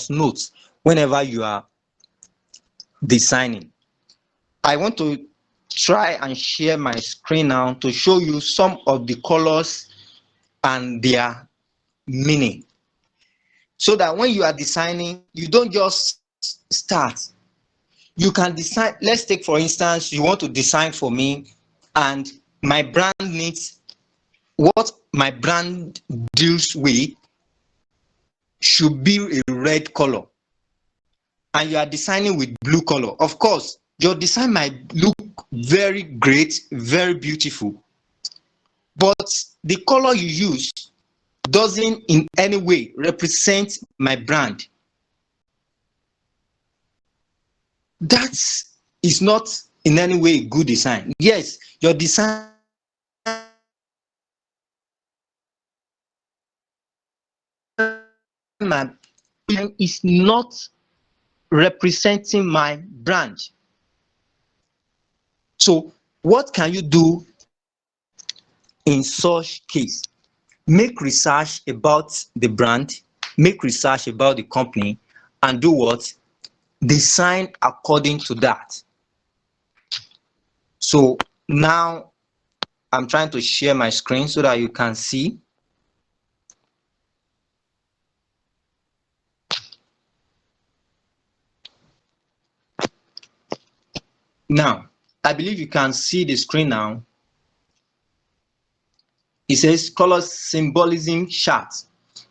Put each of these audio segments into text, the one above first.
must note whenever you are designing. I want to try and share my screen now to show you some of the colors and their meaning, so that when you are designing, you don't just start. You can design. Let's take, for instance, you want to design for me, and my brand needs, what my brand deals with should be a red color, and you are designing with blue color. Of course, your design might look very great, very beautiful, but the color you use doesn't in any way represent my brand. That is not in any way a good design. Yes, your design is not representing my brand. So what can you do in such case? Make research about the brand, make research about the company, and do what? Design according to that. So now I'm trying to share my screen so that you can see. Now, I believe you can see the screen now. It says color symbolism chart.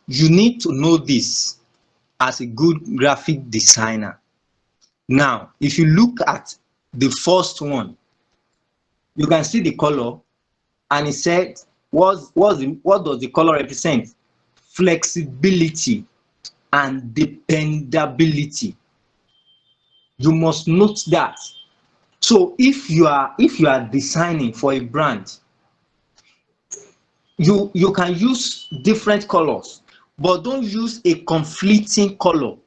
You need to know this as a good graphic designer. Now, if you look at the first one, you can see the color, and it said, what does the color represent? Flexibility and dependability. You must note that. So if you are designing for a brand, you can use different colors, but don't use a conflicting color.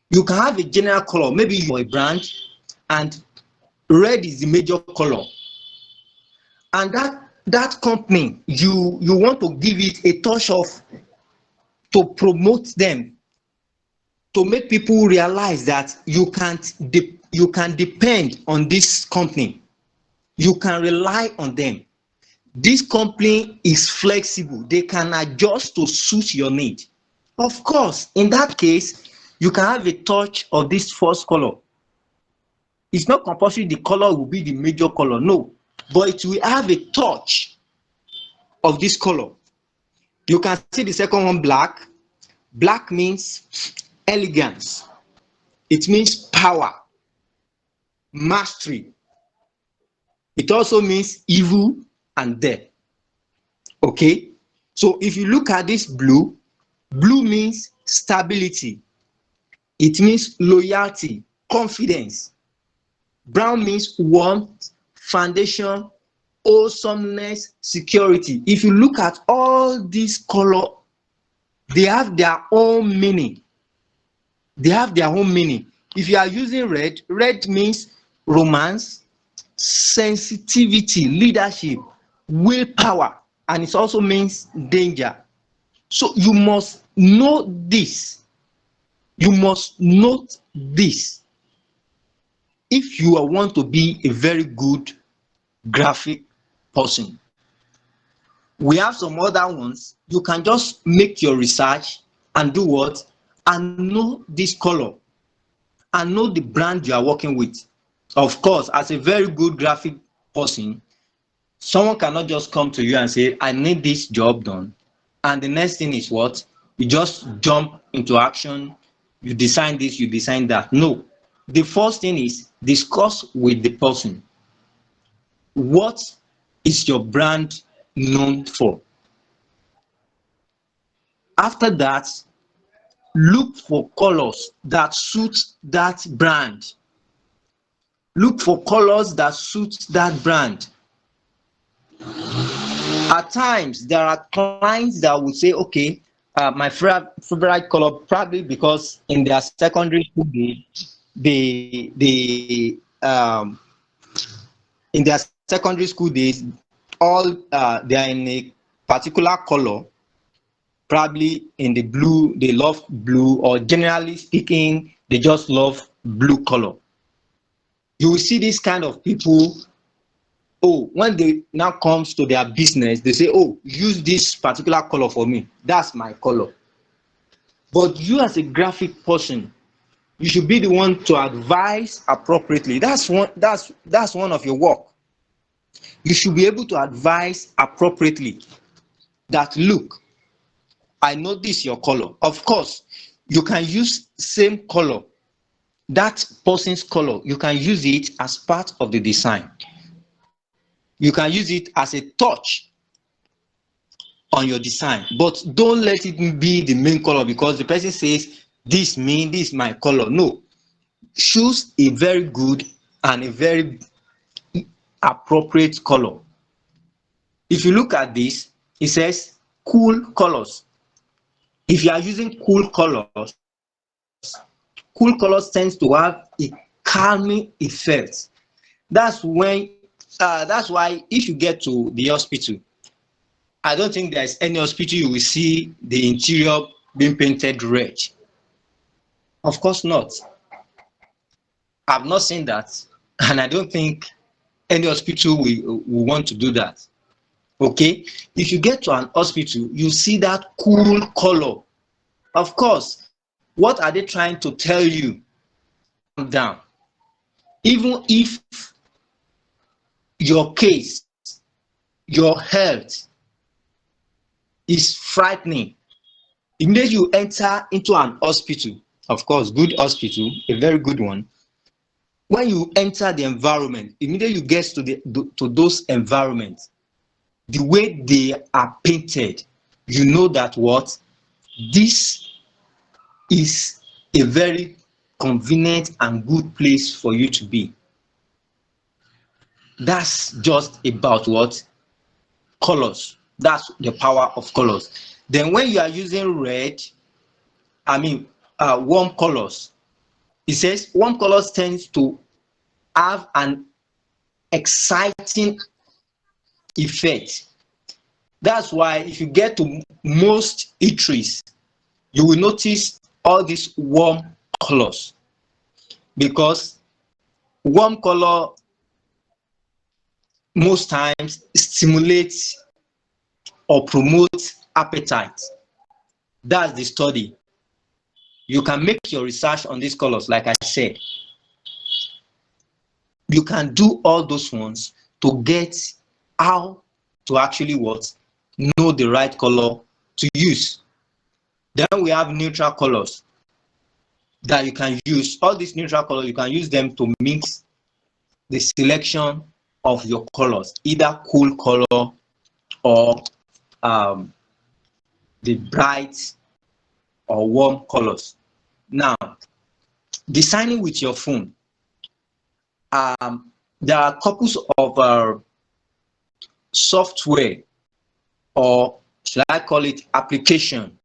You can have a general color, maybe for a brand, and red is the major color, and that company, you want to give it a touch of, to promote them, to make people realize that you can depend on this company, you can rely on them. This company is flexible, they can adjust to suit your need. Of course, in that case, you can have a touch of this first color. It's not compulsory the color will be the major color, no, but it will have a touch of this color. You can see the second one, black. Black means elegance, it means power, mastery. It also means evil and death. Okay, so if you look at this blue means stability, it means loyalty, confidence. Brown means warmth, foundation, wholesomeness, security. If you look at all these colors, they have their own meaning. They have their own meaning. If you are using red, red means romance, sensitivity, leadership, willpower, and it also means danger. So you must know this. You must note this if you want to be a very good graphic person. We have some other ones. You can just make your research and do what? And know this color and know the brand you are working with. Of course, as a very good graphic person, someone cannot just come to you and say, I need this job done. And the next thing is what? You just jump into action. You design this, you design that. No. The first thing is discuss with the person. What is your brand known for? After that, look for colors that suit that brand. Look for colors that suit that brand. At times, there are clients that would say, okay, my favorite color, probably because in their secondary school in their secondary school days, all they are in a particular color, probably in the blue, they love blue, or generally speaking, they just love blue color. You will see this kind of people. Oh, when they now comes to their business, they say, oh, use this particular color for me. That's my color. But you as a graphic person, you should be the one to advise appropriately. That's one of your work. You should be able to advise appropriately that, look, I know this your color. Of course, you can use same color, that person's color, you can use it as part of the design. You can use it as a touch on your design, but don't let it be the main color because the person says this is my color. No, choose a very good and a very appropriate color. If you look at this, it says cool colors. If you are using cool colors tends to have a calming effect. That's why if you get to the hospital, I don't think there's any hospital you will see the interior being painted red. Of course not. I've not seen that, and I don't think any hospital will want to do that. Okay, if you get to an hospital, you see that cool color. Of course, what are they trying to tell you? Calm down. Even if your case, your health is frightening, immediately you enter into an hospital, of course, good hospital, a very good one. When you enter the environment, immediately you get to those environments, the way they are painted, you know that what this is a very convenient and good place for you to be. That's just about what colors. That's the power of colors. Then when you are using red, warm colors, it says warm colors tends to have an exciting effect. That's why if you get to most eateries, you will notice all these warm colors, because warm color most times stimulates or promotes appetite. That's the study. You can make your research on these colors, like I said. You can do all those ones to get how to actually know the right color to use. Then we have neutral colors that you can use. All these neutral colors, you can use them to mix the selection of your colors, either cool color or the bright or warm colors. Now, designing with your phone, there are couples of software, or should I call it application,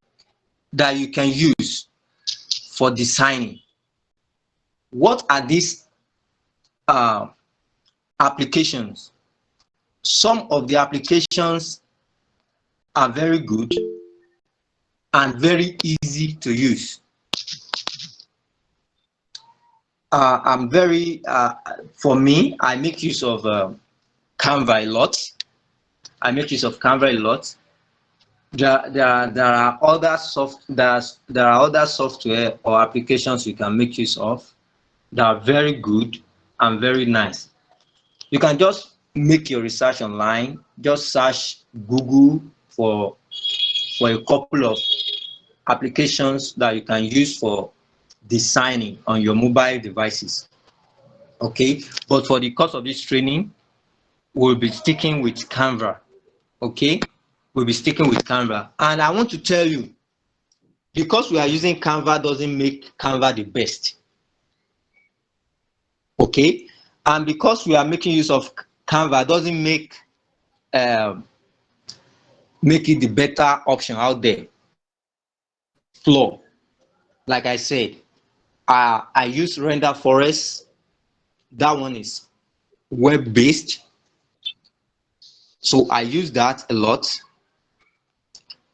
that you can use for designing. What are these applications? Some of the applications are very good and very easy to use. For me, I make use of Canva a lot. There are other software or applications you can make use of that are very good and very nice. You can just make your research online. Just search Google for a couple of applications that you can use for designing on your mobile devices. Okay, but for the course of this training, we'll be sticking with Canva. Okay, we'll be sticking with Canva. And I want to tell you, because we are using Canva doesn't make Canva the best. Okay, and because we are making use of Canva doesn't make it the better option out there. Flow, like I said, I use Render Forest. That one is web-based, so I use that a lot.